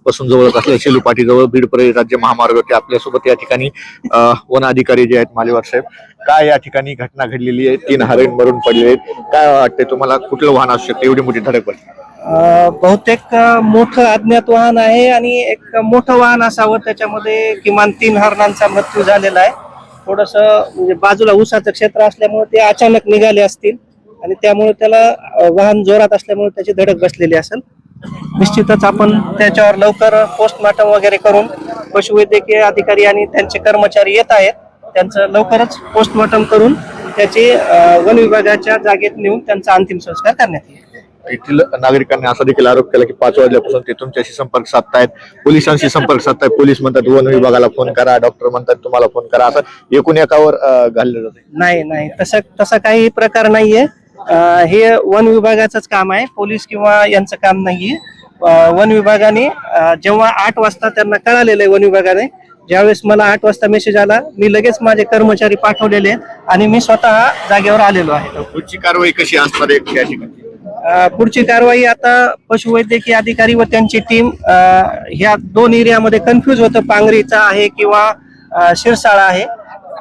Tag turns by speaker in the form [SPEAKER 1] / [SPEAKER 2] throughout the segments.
[SPEAKER 1] पासून जवळच असलेल्या सेलू पाटीजवळ बीड परळी राज्य महामार्गावरती आपल्यासोबत या ठिकाणी वन अधिकारी जे आहेत मालेवार साहेब, काय या ठिकाणी घटना घडलेली आहे? 3 हरिण मरून पडले आहेत. काय वाटतंय तुम्हाला, कुठलं वाहन असू शकतं एवढी मोठी धडक पडली?
[SPEAKER 2] बहुतेक मोठं अज्ञात वाहन आहे आणि एक मोठं वाहन असावं. त्याच्यामध्ये किमान 3 हरणांचा मृत्यू झालेला आहे. थोडस म्हणजे बाजूला ऊसाचं क्षेत्र असल्यामुळे ते अचानक निघाले असतील आणि त्यामुळे त्याला वाहन जोरात असल्यामुळे त्याची धडक बसलेली असेल. निश्चितच आपण त्याच्यावर लवकर पोस्टमॉर्टम वगैरे करून पशुवैद्यकीय अधिकारी आणि त्यांचे कर्मचारी येत आहेत. त्यांचं लवकरच पोस्टमॉर्टम करून त्याचे वन विभागाच्या जागेत नेऊन त्यांचा अंतिम संस्कार करण्यात येईल.
[SPEAKER 1] येथील नागरिकांनी असा देखील आरोप केला की 5 वाजल्यापासून ते तुमच्याशी संपर्क साधतायत, पोलिसांशी संपर्क साधतायत. पोलीस म्हणतात वन विभागाला फोन करा, डॉक्टर म्हणतात तुम्हाला फोन करा, असं एकूण एकावर घाललं जातं.
[SPEAKER 2] नाही, तसा काही प्रकार नाहीये. हे वन विभागाचंच काम आहे, पोलीस किंवा यांचं काम नाहीये. वन विभागाने जेव्हा 8 वाजता त्यांना कळालेलं आहे, वन विभागाने ज्यावेळेस मला 8 वाजता मेसेज आला, मी लगेच माझे कर्मचारी पाठवलेले आणि मी स्वतः जागेवर आलेलो आहे.
[SPEAKER 1] पुढची कारवाई कशी असणार आहे या ठिकाणी?
[SPEAKER 2] पुढची कारवाई आता पशुवैद्यकीय अधिकारी व त्यांची टीम ह्या 2 एरियामध्ये कन्फ्युज होतं, पांगरीचा आहे किंवा शिरसाळा आहे.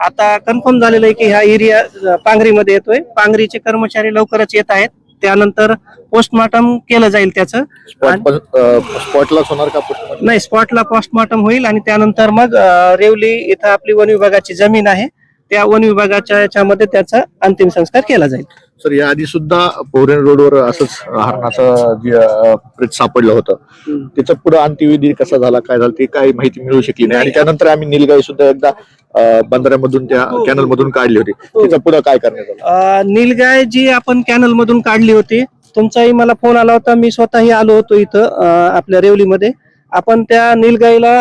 [SPEAKER 2] आता कन्फर्म झालेलं आहे की ह्या एरिया पांगरीमध्ये येतोय. पांगरीचे कर्मचारी लवकरच येत आहेत. त्यानंतर पोस्टमॉर्टम केलं जाईल त्याचं.
[SPEAKER 1] स्पॉटलाच होणार का?
[SPEAKER 2] नाही, स्पॉटला पोस्टमॉर्टम होईल आणि त्यानंतर मग रेवली इथं आपली वन विभागाची जमीन आहे, त्या वन विभागाच्या याच्यामध्ये त्याचा अंतिम संस्कार केला जाईल.
[SPEAKER 1] सर, या आधी सुद्धा पोरेन रोडवर असंच हरणाचं जे प्रेत सापडलं होतं, त्याचं पुढे अंत्यविधी कसा झाला, काय झालं ते काही माहिती मिळू शकली नाही. आणि त्यानंतर आम्ही नीलगाई सुद्धा एकदा बंधाऱ्यामधून त्या कॅनल मधून काढली होती, त्याचं पुढे काय करण्यात आलं?
[SPEAKER 2] नीलगाय जी आपण कॅनल मधून काढली होती, तुमचाही मला फोन आला होता, मी स्वतःही आलो होतो इथं आपल्या रेवलीमध्ये. आपण त्या नीलगाईला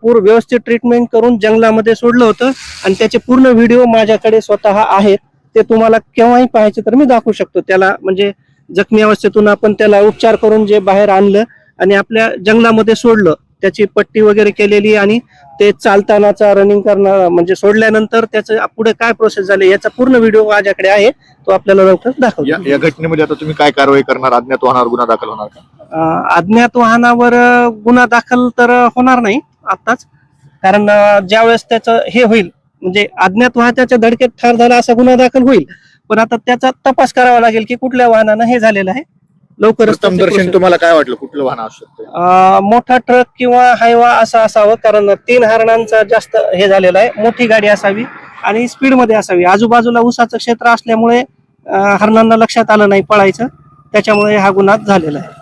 [SPEAKER 2] व्यवस्थित ट्रीटमेंट करून जंगलामध्ये सोडलं होतं आणि त्याचे पूर्ण व्हिडिओ माझ्याकडे स्वतः आहेत. ते तुम्हाला केव्हाही पाहायचे तर मी दाखवू शकतो. त्याला म्हणजे जखमी अवस्थेतून आपण त्याला उपचार करून जे बाहेर आणलं आणि आपल्या जंगलामध्ये सोडलं, त्याची पट्टी वगैरे केलेली आणि ते चालतानाचा रनिंग करणार म्हणजे सोडल्यानंतर त्याचं पुढे काय प्रोसेस झाली याचा पूर्ण व्हिडिओ माझ्याकडे आहे, तो आपल्याला लवकर दाखवतो.
[SPEAKER 1] या घटनेमध्ये आता तुम्ही काय कारवाई करणार? अज्ञात वाहनावर गुन्हा दाखल होणार का?
[SPEAKER 2] अज्ञात वाहनावर गुन्हा दाखल तर होणार नाही आताच, कारण ज्यावेळेस त्याचं हे होईल म्हणजे अज्ञात वाहनाच्या धडकेत ठार झाला असा गुन्हा दाखल होईल. पण आता त्याचा तपास करावा लागेल की कुठल्या वाहनानं हे झालेलं आहे. लवकरच
[SPEAKER 1] दर्शन तुम्हाला काय वाटलं, कुठलं वाहन असू शकतं?
[SPEAKER 2] मोठा ट्रक किंवा हायवा असं असावं, कारण 3 हरणांचा जास्त हे झालेलं आहे. मोठी गाडी असावी आणि स्पीड मध्ये असावी. आजूबाजूला ऊसाचं क्षेत्र असल्यामुळे हरणांना लक्षात आलं नाही पळायचं, त्याच्यामुळे हा गुन्हा झालेला आहे.